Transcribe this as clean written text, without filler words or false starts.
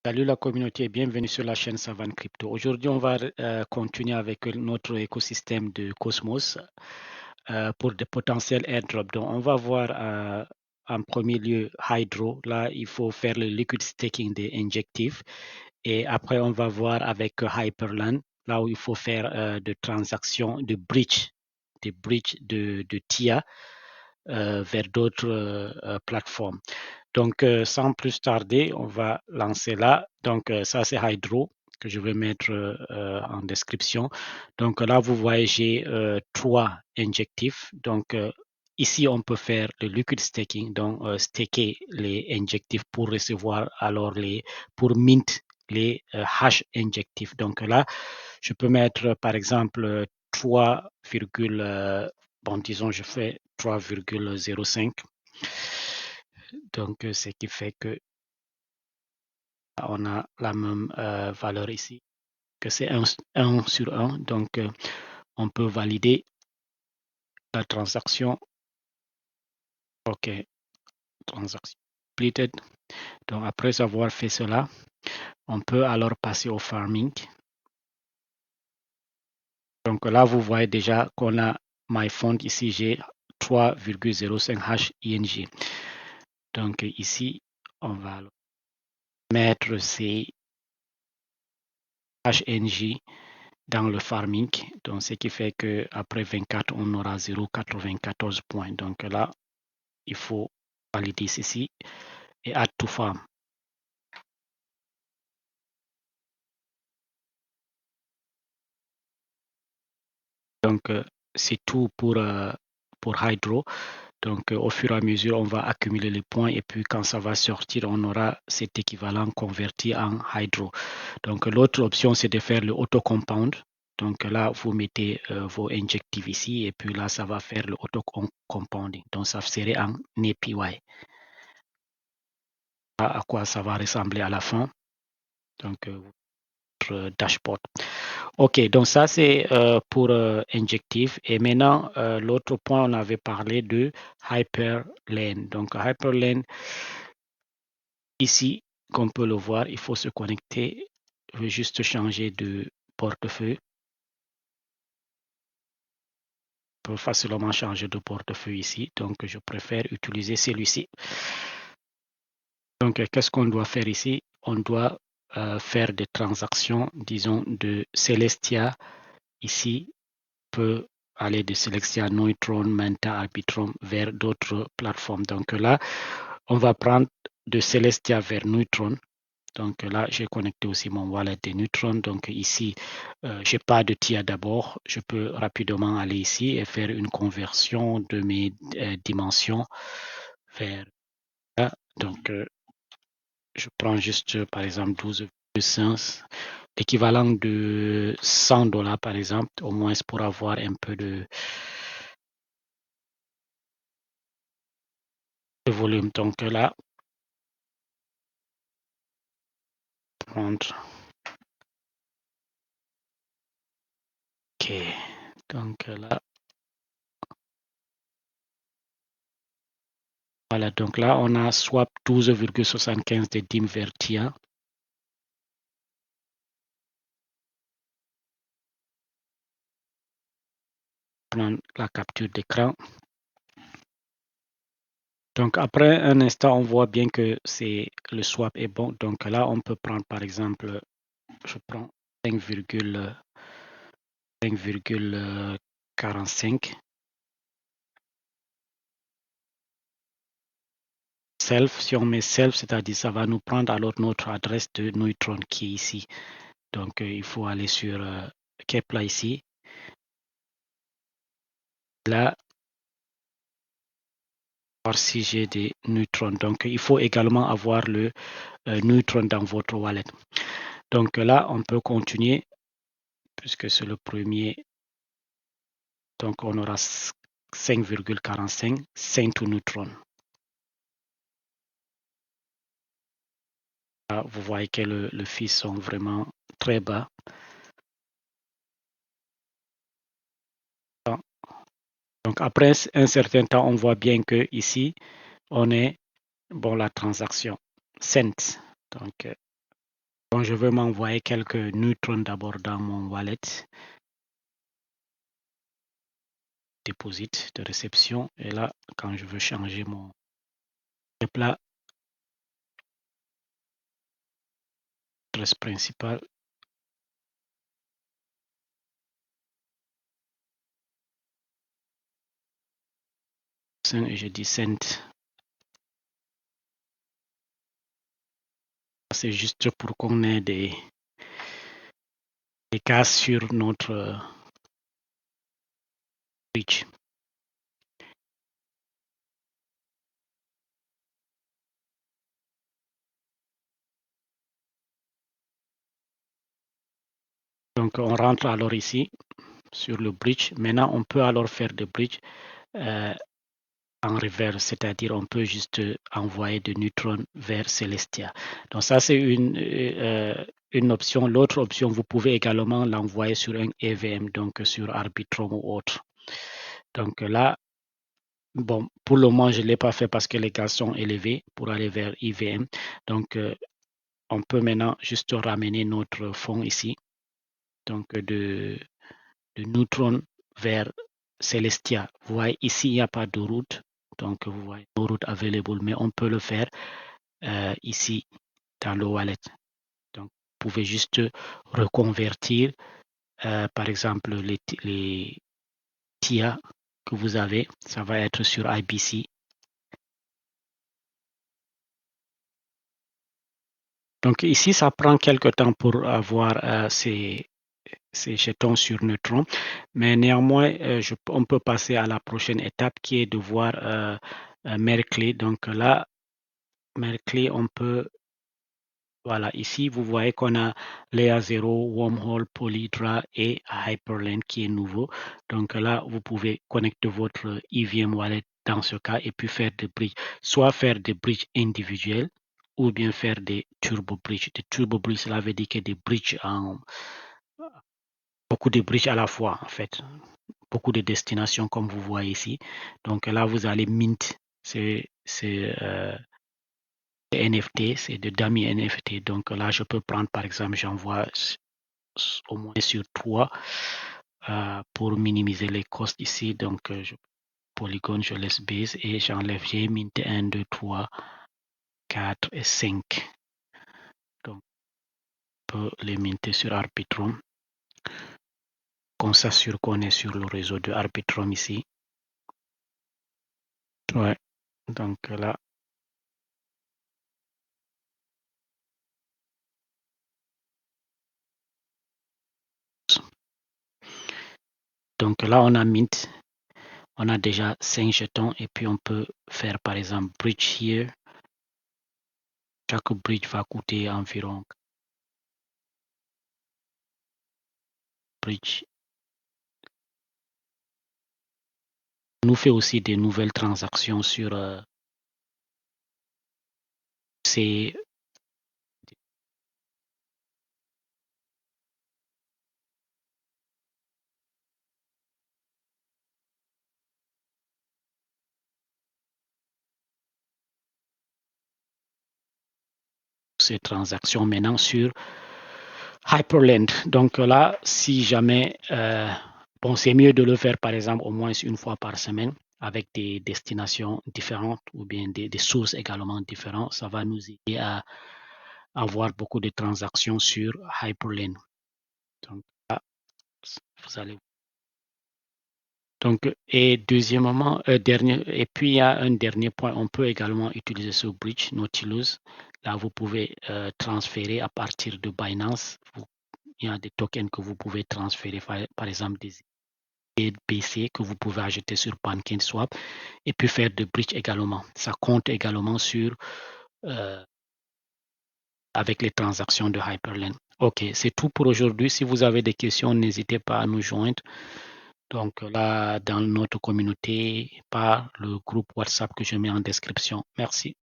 Salut la communauté, bienvenue sur la chaîne Savane Crypto. Aujourd'hui, on va continuer avec notre écosystème de Cosmos pour des potentiels airdrops. Donc, on va voir en premier lieu Hydro. Là, il faut faire le liquid staking des injectifs. Et après, on va voir avec Hyperland, là où il faut faire des transactions de bridge, de TIA vers d'autres plateformes. Donc, sans plus tarder, on va lancer là. Donc, ça, c'est Hydro que je vais mettre en description. Donc, là, vous voyez, j'ai 3 injectifs. Donc, ici, on peut faire le liquid staking, donc staker les injectifs pour recevoir alors pour mint les hash injectifs. Donc là, je peux mettre, par exemple, 3, bon, disons, je fais 3,05. Donc, ce qui fait que on a la même valeur ici, que c'est 1 sur 1. Donc, on peut valider la transaction. OK, transaction completed. Donc, après avoir fait cela, on peut alors passer au farming. Donc là, vous voyez déjà qu'on a my fund ici, j'ai 3,05 hash ING. Donc ici, on va mettre ces HNG dans le farming. Donc, ce qui fait qu'après 24, on aura 0,94 points. Donc là, il faut valider ceci et add to farm. Donc, c'est tout pour Hydro. Donc, au fur et à mesure, on va accumuler les points et puis quand ça va sortir, on aura cet équivalent converti en Hydro. Donc, l'autre option, c'est de faire le auto-compound. Donc là, vous mettez vos injectifs ici et puis là, ça va faire le auto-compounding. Donc, ça serait en APY. À quoi ça va ressembler à la fin. Donc, votre dashboard. OK, donc ça, c'est pour injectif. Et maintenant, l'autre point, on avait parlé de Hyperlane. Donc, Hyperlane, ici, comme on peut le voir, il faut se connecter. Je vais juste changer de portefeuille. On peut facilement changer de portefeuille ici. Donc, je préfère utiliser celui-ci. Donc, qu'est-ce qu'on doit faire ici? On doit faire des transactions, disons, de Celestia. Ici, peut aller de Celestia, Neutron, Manta, Arbitrum vers d'autres plateformes. Donc là, on va prendre de Celestia vers Neutron. Donc là, j'ai connecté aussi mon wallet de Neutron. Donc ici, je n'ai pas de TIA d'abord. Je peux rapidement aller ici et faire une conversion de mes dimensions vers là. Donc, je prends juste, par exemple, 12,5, l'équivalent de $100, par exemple, au moins pour avoir un peu de volume. Donc là, prendre. OK. Donc là, voilà. Donc là, on a swap 12,75 de DIM vers TIA. Prendre la capture d'écran. Donc après un instant, on voit bien que le swap est bon. Donc là, on peut prendre par exemple, je prends 5,45. Self, si on met self, c'est-à-dire ça va nous prendre alors notre adresse de Neutron qui est ici. Donc il faut aller sur Kepler ici. Là, voir si j'ai des neutrons. Donc il faut également avoir le neutron dans votre wallet. Donc là, on peut continuer puisque c'est le premier. Donc on aura 5,45 cents to neutron. Là, vous voyez que le fees sont vraiment très bas. Donc après un certain temps, on voit bien que ici, on est, bon, la transaction cents. Donc Donc, je veux m'envoyer quelques neutrons d'abord dans mon wallet. Deposit de réception. Et là, quand je veux changer mon plat, adresse principale, et je dis send. C'est juste pour qu'on ait des cases sur notre bridge. Donc, on rentre alors ici sur le bridge. Maintenant, on peut alors faire des bridges en reverse, c'est-à-dire on peut juste envoyer de neutrons vers Celestia. Donc, ça, c'est une option. L'autre option, vous pouvez également l'envoyer sur un EVM, donc sur Arbitrum ou autre. Donc là, bon, pour le moment, je ne l'ai pas fait parce que les gaz sont élevés pour aller vers IVM. Donc, on peut maintenant juste ramener notre fond ici. Donc, de neutrons vers Celestia. Vous voyez, ici, il n'y a pas de route. Donc, vous voyez, no route available, mais on peut le faire ici dans le wallet. Donc, vous pouvez juste reconvertir, par exemple, les TIA que vous avez. Ça va être sur IBC. Donc ici, ça prend quelque temps pour avoir ces jetons sur Neutron, mais néanmoins, on peut passer à la prochaine étape qui est de voir Merkley. Donc là, Merkley, on peut, voilà, ici, vous voyez qu'on a Layer 0, Wormhole, Polydra et Hyperlane qui est nouveau. Donc là, vous pouvez connecter votre EVM wallet dans ce cas et puis faire des bridges, soit faire des bridges individuels ou bien faire des turbo bridges. Des turbo bridges, cela veut dire que des bridges beaucoup de bridges à la fois, en fait. Beaucoup de destinations, comme vous voyez ici. Donc là, vous allez mint. C'est NFT, c'est de dummy NFT. Donc là, je peux prendre, par exemple, j'envoie au moins sur 3 pour minimiser les costs ici. Donc, Polygon, je laisse base et j'enlève, j'ai mint 1, 2, 3, 4 et 5. Donc, on peut les minter sur Arbitrum. Qu'on s'assure qu'on est sur le réseau de Arbitrum ici. Ouais, donc là. Donc là, on a mint. On a déjà 5 jetons et puis on peut faire par exemple bridge here. Chaque bridge va coûter environ bridge. On nous fait aussi des nouvelles transactions sur ces transactions maintenant sur Hyperland. Donc là, si jamais, bon, c'est mieux de le faire par exemple au moins une fois par semaine avec des destinations différentes ou bien des sources également différentes. Ça va nous aider à avoir beaucoup de transactions sur Hyperlane. Donc là, vous allez. Donc, et deuxièmement, et puis il y a un dernier point, on peut également utiliser ce bridge Nautilus. Là, vous pouvez transférer à partir de Binance. Il y a des tokens que vous pouvez transférer, par exemple des BC que vous pouvez ajouter sur PancakeSwap et puis faire de bridge également. Ça compte également sur avec les transactions de Hyperlane. Ok, c'est tout pour aujourd'hui. Si vous avez des questions, n'hésitez pas à nous joindre. Donc là, dans notre communauté, par le groupe WhatsApp que je mets en description. Merci.